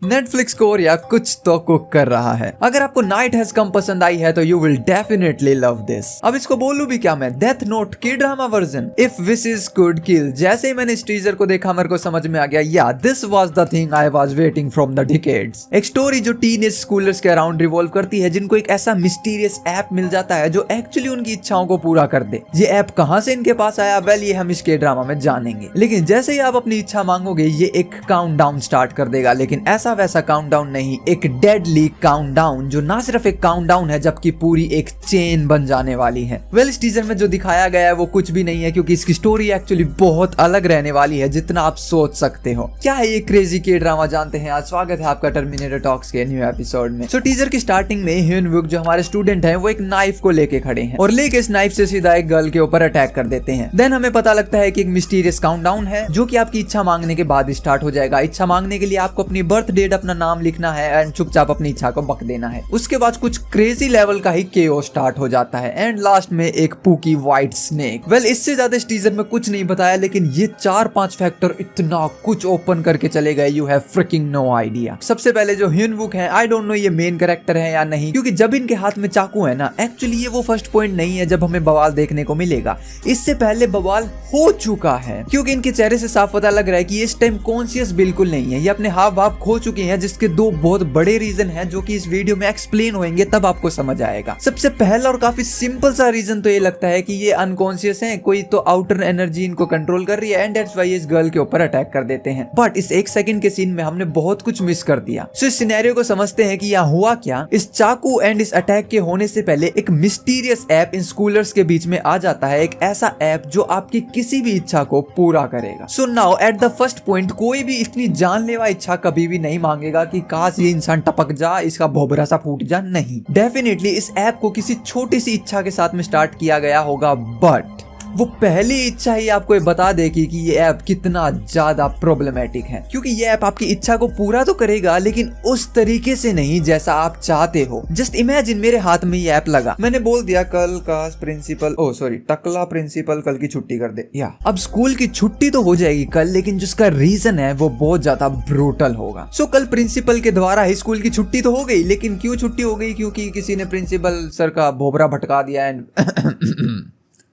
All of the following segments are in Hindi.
नेटफ्लिक्स कोर या कुछ तो कुक कर रहा है। अगर आपको नाइट हैज कम पसंद आई है तो you will definitely love this. अब इसको बोलूं भी क्या मैं, डेथ नोट की drama version. If wishes could किल, जैसे ही मैंने इस टीजर को देखा मेरे को समझ में आ गया, या this was the thing I was waiting from the decades. एक स्टोरी जो टीनेज स्कूलर्स के अराउंड रिवॉल्व करती है, जिनको एक ऐसा मिस्टीरियस ऐप मिल जाता है जो एक्चुअली उनकी इच्छाओं को पूरा कर दे। ये ऐप कहां से इनके पास आया, वेल ये हम इसके ड्रामा में जानेंगे। लेकिन जैसे ही आप अपनी इच्छा मांगोगे ये एक काउंटडाउन स्टार्ट कर देगा, लेकिन ऐसा वैसा काउंटडाउन नहीं, एक डेडली काउंटडाउन जो ना सिर्फ एक काउंटडाउन है जबकि पूरी एक चेन बन जाने वाली है। वेल इस टीजर में जो दिखाया गया है वो कुछ भी नहीं है, क्योंकि इसकी स्टोरी एक्चुअली बहुत अलग रहने वाली है जितना आप सोच सकते हो। क्या है ये क्रेजी के ड्रामा, जानते हैं। आज स्वागत है आपका टर्मिनेटर टॉक्स के न्यू एपिसोड में। सो टीजर की स्टार्टिंग में ह्यून वुक जो हमारे स्टूडेंट हैं वो एक नाइफ को लेके खड़े हैं और लेके इस नाइफ से सीधा एक गर्ल के ऊपर अटैक कर देते हैं। देन हमें पता लगता है कि एक मिस्टीरियस काउंटडाउन है जो कि आपकी इच्छा मांगने के बाद स्टार्ट हो जाएगा। इच्छा मांगने के लिए आपको अपनी बर्थ डेट, अपना नाम लिखना है एंड चुपचाप अपनी इच्छा को बक देना है। उसके बाद कुछ क्रेजी लेवल का ही केओस स्टार्ट हो जाता है एंड लास्ट में एक पूकी व्हाइट स्नेक। वेल इससे ज्यादा इस टीजर में कुछ नहीं बताया, लेकिन ये 4-5 फैक्टर इतना कुछ ओपन करके चले गए, you have freaking no idea. सबसे पहले जो ह्यून वुक है, आई डोंट नो ये मेन कैरेक्टर है या नहीं, क्योंकि जब इनके हाथ में चाकू है ना, एक्चुअली ये वो फर्स्ट पॉइंट नहीं है जब हमें बवाल देखने को मिलेगा। इससे पहले बवाल हो चुका है, क्योंकि इनके चेहरे से साफ पता लग रहा है कि इस टाइम कॉन्शियस बिल्कुल नहीं है। ये अपने हाव भाव खो चुके हैं, जिसके दो बहुत बड़े रीजन हैं जो कि इस वीडियो में एक्सप्लेन होंगे, तब आपको समझ आएगा। सबसे पहला और काफी सिंपल सा रीजन तो ये लगता है कि ये अनकॉन्शियस हैं, कोई तो आउटर एनर्जी इनको कंट्रोल कर रही है एंड दैट्स व्हाई इस गर्ल के ऊपर अटैक कर देते हैं। बट इस 1 सेकंड के सीन में हमने बहुत कुछ मिस कर दिया। सो इस सिनेरियो को समझते हैं कि यहाँ हुआ क्या। इस चाकू एंड इस अटैक के होने से पहले एक मिस्टीरियस ऐप इन स्कूलर्स के बीच में आ जाता है, एक ऐसा ऐप जो आपकी किसी भी इच्छा को पूरा करेगा। So now at the first point, कोई भी इतनी जानलेवा इच्छा कभी भी नहीं मांगेगा कि काश ये इंसान टपक जा, इसका भोबरा सा फूट जा। नहीं, डेफिनेटली इस ऐप को किसी छोटी सी इच्छा के साथ में स्टार्ट किया गया होगा, बट वो पहली इच्छा ही आपको ये बता देगी कि ये ऐप कितना ज्यादा प्रॉब्लमेटिक है। क्योंकि ये ऐप आपकी इच्छा को पूरा तो करेगा, लेकिन उस तरीके से नहीं जैसा आप चाहते हो। जस्ट इमेजिन मेरे हाथ में ये ऐप लगा, मैंने बोल दिया कल का प्रिंसिपल, टकला प्रिंसिपल कल की छुट्टी कर दे। या अब स्कूल की छुट्टी तो हो जाएगी कल, लेकिन जिसका रीजन है वो बहुत ज्यादा ब्रूटल होगा। सो कल प्रिंसिपल के द्वारा ही स्कूल की छुट्टी तो हो गई, लेकिन क्यों छुट्टी हो गई? क्योंकि किसी ने प्रिंसिपल सर का भोबरा भटका दिया and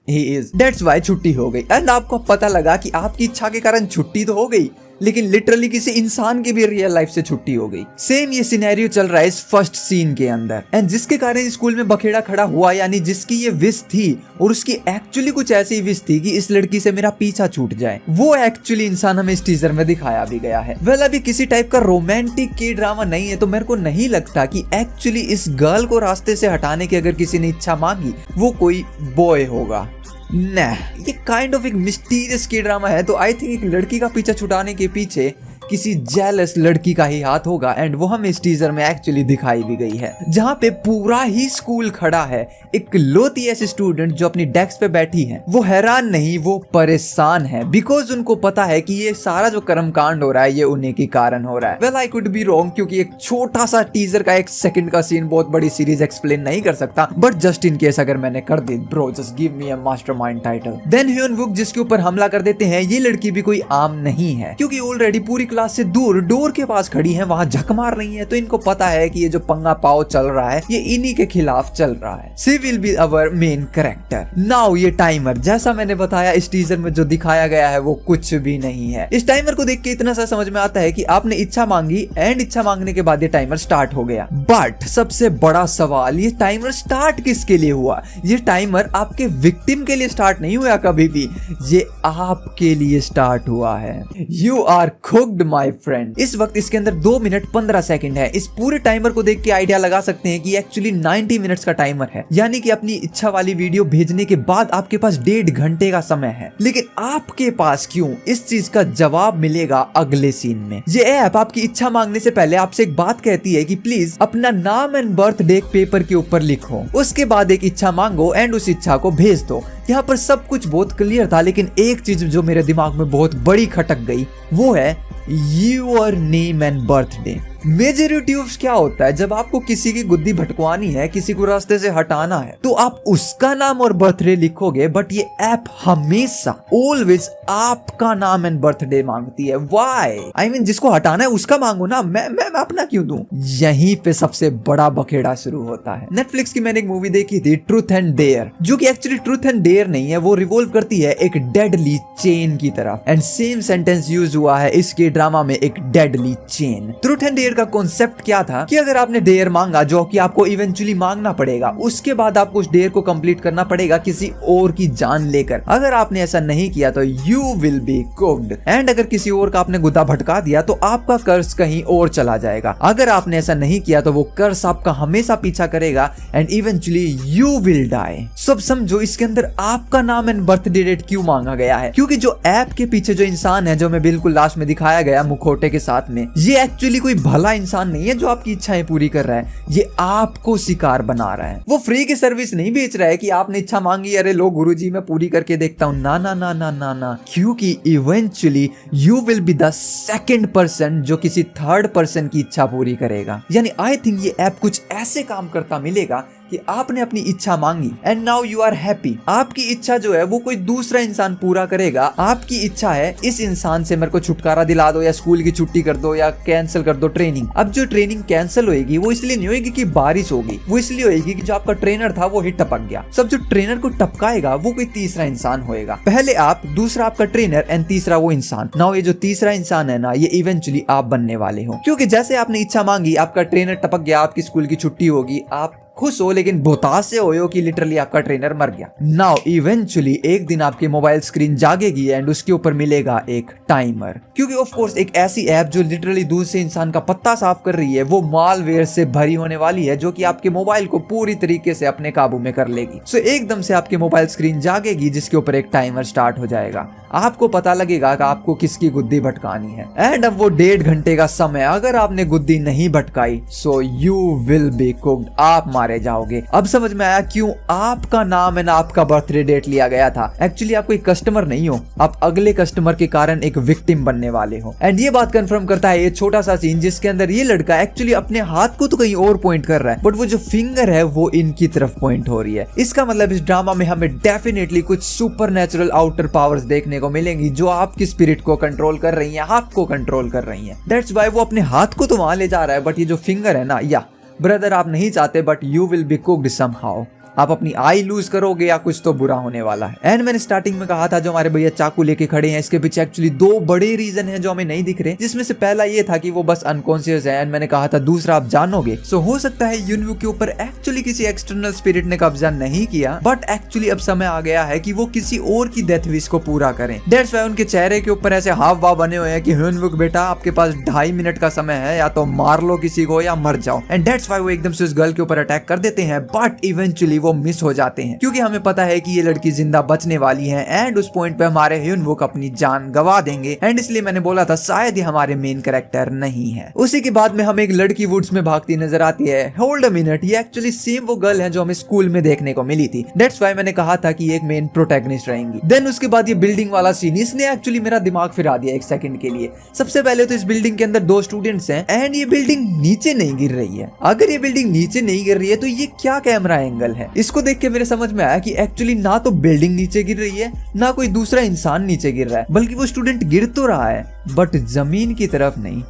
He is. That's why छुट्टी हो गई। एंड आपको पता लगा कि आपकी इच्छा के कारण छुट्टी तो हो गई, लेकिन लिटरली किसी इंसान की भी रियल लाइफ से छुट्टी हो गई। सेम ये सिनेरियो चल रहा है इस फर्स्ट सीन के अंदर, एंड जिसके कारण स्कूल में बखेड़ा खड़ा हुआ, यानी जिसकी ये विश थी और उसकी एक्चुअली कुछ ऐसी विश थी कि इस लड़की से मेरा पीछा छूट जाए, वो एक्चुअली इंसान हमें इस टीजर में दिखाया भी गया है। वेल अभी किसी टाइप का रोमांटिक के ड्रामा नहीं है, तो मेरे को नहीं लगता कि एक्चुअली इस गर्ल को रास्ते से हटाने की अगर किसी ने इच्छा मांगी वो कोई बॉय होगा। ये काइंड ऑफ एक मिस्टीरियस के ड्रामा है, तो आई थिंक एक लड़की का पीछा छुड़ाने के पीछे किसी जेलस लड़की का ही हाथ होगा, एंड वो हमें इस टीजर में एक्चुअली दिखाई भी गई है, जहाँ पे पूरा ही स्कूल खड़ा है। एक लौती ऐसी स्टूडेंट जो अपनी डेस्क पे बैठी है, वो हैरान नहीं, वो परेशान है, बिकॉज उनको पता है कि ये सारा जो कर्मकांड हो रहा है ये उन्हीं के कारण हो रहा है। Well I could be wrong, क्योंकि एक छोटा सा टीजर का 1 सेकंड का सीन बहुत बड़ी सीरीज एक्सप्लेन नहीं कर सकता, बट जस्ट इन केस अगर मैंने कर दी, ब्रो जस्ट गिव मी अ मास्टरमाइंड टाइटल। देन ह्यून वुक जिसके ऊपर हमला कर देते हैं, ये लड़की भी कोई आम नहीं है, क्योंकि ऑलरेडी पूरी क्लास से दूर डोर के पास खड़ी है, वहां झक मार रही है, तो इनको पता है कि ये जो पंगा पाव चल रहा है ये इन्हीं के खिलाफ चल रहा है। She will be our main character. Now ये टाइमर, जैसा मैंने बताया इस टीजर में जो दिखाया गया है वो कुछ भी नहीं है। इस टाइमर को देख के इतना सा समझ में आता है कि आपने इच्छा मांगी एंड इच्छा मांगने के बाद ये टाइमर स्टार्ट हो गया। बट सबसे बड़ा सवाल, ये टाइमर स्टार्ट किसके लिए हुआ? ये टाइमर आपके विक्टिम के लिए स्टार्ट नहीं हुआ कभी भी, ये आपके लिए स्टार्ट हुआ है। You are cooked my friend. इस वक्त इसके अंदर 2 मिनट 15 सेकंड है। इस पूरे टाइमर को देख के आइडिया लगा सकते हैं कि एक्चुअली 90 मिनट्स का टाइमर है, यानी कि अपनी इच्छा वाली वीडियो भेजने के बाद आपके पास 1.5 घंटे का समय है। लेकिन आपके पास क्यों? इस चीज का जवाब मिलेगा अगले सीन में। ये ऐप आपकी इच्छा मांगने से पहले आपसे एक बात कहती है कि प्लीज अपना नाम एंड बर्थडे पेपर के ऊपर लिखो, उसके बाद एक इच्छा मांगो एंड उस इच्छा को भेज दो। यहाँ पर सब कुछ बहुत क्लियर था, लेकिन एक चीज जो मेरे दिमाग में बहुत बड़ी खटक गई वो है your name and birthday. Majority of क्या होता है, जब आपको किसी की गुद्दी भटकवानी है, किसी को रास्ते से हटाना है, तो आप उसका नाम और बर्थडे लिखोगे, बट ये ऐप हमेशा ऑलवेज आपका नाम एंड बर्थडे मांगती है। व्हाई? आई मीन जिसको हटाना है उसका मांगो ना, मैं अपना क्यों दूं? यहीं पे सबसे बड़ा बखेड़ा शुरू होता है। नेटफ्लिक्स की मैंने एक मूवी देखी थी, ट्रूथ एंड डेयर, जो कि एक्चुअली ट्रूथ एंड डेयर नहीं है, वो रिवॉल्व करती है एक डेडली चेन की तरफ। एंड सेम सेंटेंस यूज हुआ है इसके ड्रामा में, एक deadly chain. Truth and dare का कॉन्सेप्ट क्या था कि अगर आपने डेयर मांगा, जो कि आपको इवेंचुअली मांगना पड़ेगा, उसके बाद आपको उस डेयर को कंप्लीट करना पड़ेगा किसी और की जान लेकर। अगर आपने ऐसा नहीं किया तो you will be cooked. And अगर किसी और का आपने गुद्दा भटका दिया तो आपका कर्ज कहीं और चला जाएगा। अगर आपने ऐसा नहीं किया तो वो कर्ज आपका हमेशा पीछा करेगा and eventually you will die. सब समझो इसके अंदर आपका नाम एंड बर्थडे डेट क्यों मांगा गया है, क्योंकि जो ऐप के पीछे जो इंसान है, जो मैं बिल्कुल लास्ट में दिखाया गया मुखौटे के साथ में, ये एक्चुअली कोई भला इंसान नहीं है जो आपकी इच्छाएं पूरी कर रहा है, ये आपको शिकार बना रहा है। वो फ्री की सर्विस नहीं बेच रहा है कि आपने इच्छा मांगी, अरे लो गुरुजी मैं पूरी करके देखता हूँ। ना ना ना ना ना ना, क्योंकि eventually you will be the second person जो किसी थर्ड पर्सन की इच्छा पूरी करेगा। यानी आई थिंक ये ऐप कुछ ऐसे काम करता मिलेगा कि आपने अपनी इच्छा मांगी and now you are happy. आपकी इच्छा जो है वो कोई दूसरा इंसान पूरा करेगा। आपकी इच्छा है इस इंसान से मेरे को छुटकारा दिला दो, या स्कूल की छुट्टी कर दो, या कैंसिल कर दो ट्रेनिंग। अब जो ट्रेनिंग कैंसिल होएगी वो इसलिए नहीं होगी कि बारिश होगी, वो इसलिए होगी कि जो आपका ट्रेनर था वो ही टपक गया। सब जो ट्रेनर को टपकाएगा वो कोई तीसरा इंसान होएगा। पहले आप, दूसरा आपका ट्रेनर एंड तीसरा वो इंसान। नाउ ये जो तीसरा इंसान है ना, ये इवेंचुअली आप बनने वाले हो, क्योंकि जैसे आपने इच्छा मांगी, आपका ट्रेनर टपक गया, आपकी स्कूल की छुट्टी होगी, आप खुश हो, लेकिन बोतास से हो कि लिटरली आपका ट्रेनर मर गया। नाउ इवेंचुअली एक दिन आपकी मोबाइल स्क्रीन जागेगी एंड उसके ऊपर मिलेगा एक टाइमर, क्योंकि ऑफ कोर्स एक ऐसी ऐप जो लिटरली दूर से इंसान का पत्ता साफ कर रही है, वो मालवेयर से भरी होने वाली है, जो कि आपके मोबाइल को पूरी तरीके से अपने काबू में कर लेगी। सो एकदम से आपकी मोबाइल स्क्रीन जागेगी जिसके ऊपर एक टाइमर स्टार्ट हो जाएगा। आपको पता लगेगा कि आपको किसकी गुद्दी भटकानी है एंड अब वो 1.5 घंटे का समय, अगर आपने गुद्दी नहीं भटकाई so you will be cooked, आप मारे जाओगे। अब समझ में आया क्यों आपका नाम एंड आपका बर्थडे डेट लिया गया था। एक्चुअली आप कोई कस्टमर नहीं हो, आप अगले कस्टमर के कारण एक विक्टिम बनने वाले हो। एंड ये बात कंफर्म करता है ये छोटा सा सीन, जिसके अंदर ये लड़का एक्चुअली अपने हाथ को तो कहीं और पॉइंट कर रहा है, बट वो जो फिंगर है वो इनकी तरफ पॉइंट हो रही है। इसका मतलब इस ड्रामा में हमें डेफिनेटली कुछ सुपरनैचुरल आउटर पावर्स देखने को मिलेंगी जो आपकी स्पिरिट को कंट्रोल कर रही है, हाथ को कंट्रोल कर रही है। दैट्स व्हाई वो अपने हाथ को तो वहां ले जा रहा है, बट ये जो फिंगर है ना, या ब्रदर आप नहीं चाहते but you will be cooked somehow. आप अपनी आई लूज करोगे या कुछ तो बुरा होने वाला है। एंड मैंने स्टार्टिंग में कहा था जो हमारे भैया चाकू लेके खड़े हैं, इसके पीछे एक्चुअली 2 बड़े रीजन हैं जो हमें नहीं दिख रहे, जिसमें से पहला ये था कि वो बस अनकॉन्शियस है, एंड मैंने कहा था दूसरा आप जानोगे। सो हो सकता है युनवू के ऊपर एक्चुअली किसी एक्सटर्नल स्पिरिट ने कब्जा नहीं किया, बट एक्चुअली अब समय आ गया है कि वो किसी और की डेथ विश को पूरा करें। दैट्स व्हाई उनके चेहरे के ऊपर ऐसे हाव भाव बने हुए हैं कि युनवू बेटा आपके पास 2.5 मिनट का समय है, या तो मार लो किसी को या मर जाओ। एंड दैट्स व्हाई वो एकदम से उस गर्ल के ऊपर अटैक कर देते हैं, बट इवेंचुअली वो मिस हो जाते हैं क्योंकि हमें पता है कि ये लड़की जिंदा बचने वाली है एंड उस पॉइंट पे हमारे ह्यूनवुक अपनी जान गवा देंगे। एंड इसलिए मैंने बोला था शायद ये हमारे मेन कैरेक्टर नहीं है। उसी के बाद में हमें एक लड़की वुड्स में भागती नजर आती है। होल्ड अ मिनट, ये एक्चुअली सेम वो गर्ल है जो हमें स्कूल में देखने को मिली थी। दैट्स व्हाई मैंने कहा था कि एक मेन प्रोटैगनिस्ट रहेंगी। देन उसके बाद ये बिल्डिंग वाला सीन, इसने एक्चुअली मेरा दिमाग फिरा दिया एक सेकंड के लिए। सबसे पहले तो इस बिल्डिंग के अंदर 2 स्टूडेंट्स हैं एंड ये बिल्डिंग नीचे नहीं गिर रही है। अगर ये बिल्डिंग नीचे नहीं गिर रही है तो ये क्या कैमरा एंगल है? इसको देख के मेरे समझ में आया कि एक्चुअली ना तो बिल्डिंग नीचे गिर रही है, ना कोई दूसरा इंसान नीचे गिर रहा है, बल्कि वो स्टूडेंट गिर तो रहा है बट जमीन की तरफ नहीं,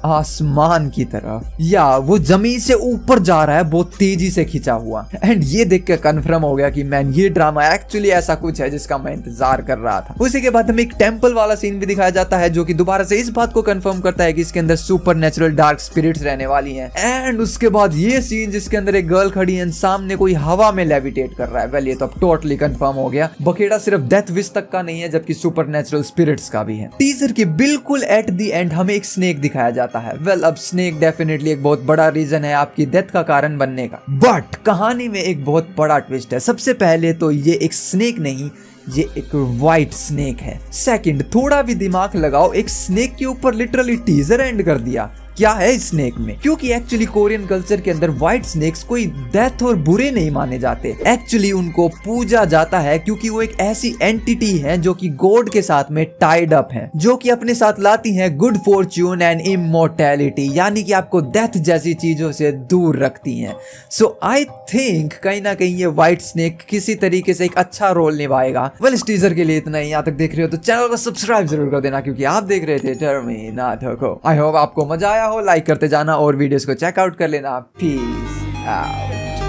आसमान की तरफ, या वो जमीन से ऊपर जा रहा है बहुत तेजी से खिंचा हुआ। एंड ये देख के कंफर्म हो गया कि मैन ये ड्रामा एक्चुअली ऐसा कुछ है जिसका मैं इंतजार कर रहा था। उसी के बाद हमें एक टेंपल वाला सीन भी दिखाया जाता है जो कि दोबारा से इस बात को कंफर्म करता है कि इसके अंदर सुपरनैचुरल डार्क स्पिरिट्स रहने वाली हैं। एंड उसके बाद ये सीन जिसके अंदर एक गर्ल खड़ी है, सामने कोई हवा में लेविटेट कर रहा है। वेल ये तो अब टोटली कंफर्म हो गया, बखेड़ा सिर्फ डेथ विश तक का नहीं है जबकि सुपरनैचुरल स्पिरिट्स का भी है। टीजर के बिल्कुल एट द एंड हमें एक स्नेक दिखाया जाता है। वेल अब स्नेक डेफिनेटली एक बहुत बड़ा रीजन है आपकी डेथ का कारण बनने का, बट कहानी में एक बहुत बड़ा ट्विस्ट है। सबसे पहले तो ये एक स्नेक नहीं, ये एक व्हाइट स्नेक है। सेकंड, थोड़ा भी दिमाग लगाओ, एक स्नेक के ऊपर लिटरली टीजर एंड कर दिया। क्या है स्नेक में, क्योंकि एक्चुअली कोरियन कल्चर के अंदर व्हाइट स्नेक्स कोई डेथ और बुरे नहीं माने जाते। एक्चुअली उनको पूजा जाता है क्योंकि वो एक ऐसी एंटिटी है जो कि गॉड के साथ में टाइड अप है, जो कि अपने साथ लाती है गुड फॉर्च्यून एंड इमोर्टैलिटी, यानी कि आपको डेथ जैसी चीजों से दूर रखती हैं। सो आई थिंक कहीं ना कहीं ये व्हाइट स्नेक किसी तरीके से एक अच्छा रोल निभाएगा। वेल इस टीजर के लिए इतना ही। यहाँ तक देख रहे हो तो चैनल को सब्सक्राइब जरूर कर देना, क्योंकि आप देख रहे थे टर्मिनेटर को। आई होप आपको मजा आया हो, लाइक करते जाना और वीडियोस को चेकआउट कर लेना। Peace out.